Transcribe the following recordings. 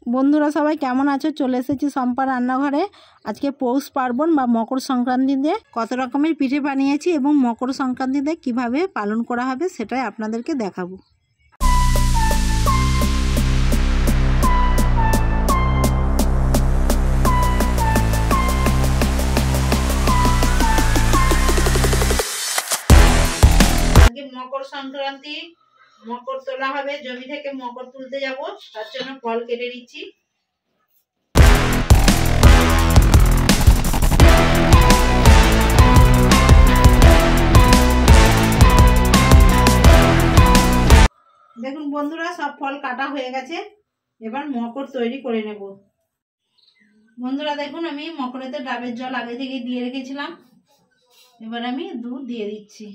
বন্ধুরা সবাই কেমন আছো? চলে এসেছি শম্পা রান্নাঘরে। আজকে পৌষ পার্বণ বা মকর সংক্রান্তিতে কত রকমের পিঠে বানিয়েছি এবং মকর সংক্রান্তিতে কিভাবে পালন করা হবে সেটাই আপনাদেরকে দেখাবো। আজকে মকর সংক্রান্তি, মকর তোলা হবে, জমি থেকে মকর তুলতে যাব, তার জন্য ফল কেটে নিচ্ছি। দেখুন বন্ধুরা, সব ফল কাটা হয়ে গেছে, এবার মকর তৈরি করে নেব। বন্ধুরা দেখুন, আমি মকরেতে ডাবের জল আগে থেকে দিয়ে রেখেছিলাম, এবার আমি দুধ দিয়ে দিচ্ছি।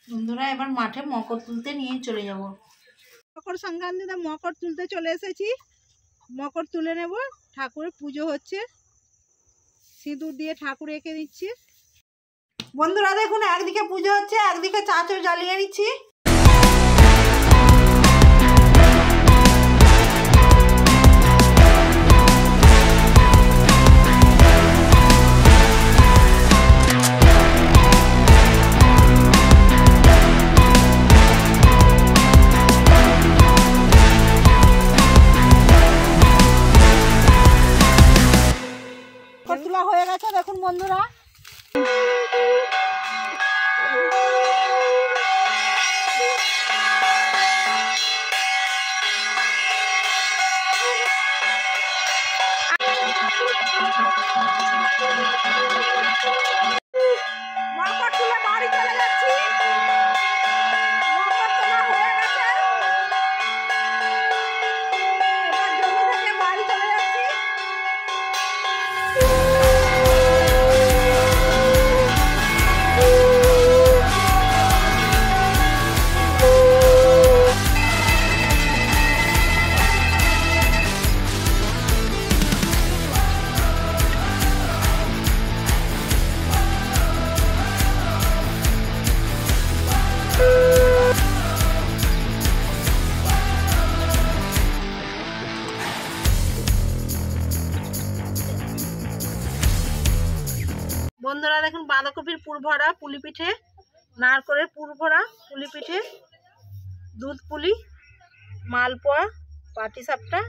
বন্ধুরা এবার মাঠে মকর তুলতে নিয়ে চলে যাব। মকর সংক্রান্তিতে মকর তুলতে চলে এসেছি, মকর তুলে নেব। ঠাকুরের পুজো হচ্ছে, সিঁদুর দিয়ে ঠাকুর এঁকে দিচ্ছি। বন্ধুরা দেখুন, একদিকে পুজো হচ্ছে, একদিকে চাচর জ্বালিয়ে নিচ্ছি। তোলা হয়ে গেছে দেখুন বন্ধুরা। মকর তুলে বাড়ি চলে যাচ্ছি। মকর তোলা হয়ে গেছে, এবার জমি থেকে বাড়ি চলে যাচ্ছি। বন্ধুরা দেখুন, বাঁধাকপির পুর ভরা পুলি পিঠে, নারকেলের পুর ভরা পুলি পিঠে, দুধ পুলি, মালপোয়া, পাটিসাপটা,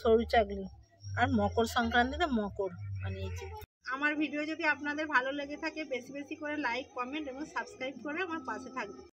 সরু চাকলি আর মকর সংক্রান্তিতে মকর বানিয়েছি। আমার ভিডিও যদি আপনাদের ভালো লেগে থাকে, বেশি বেশি করে লাইক, কমেন্ট এবং সাবস্ক্রাইব করে আমার পাশে থাকবে।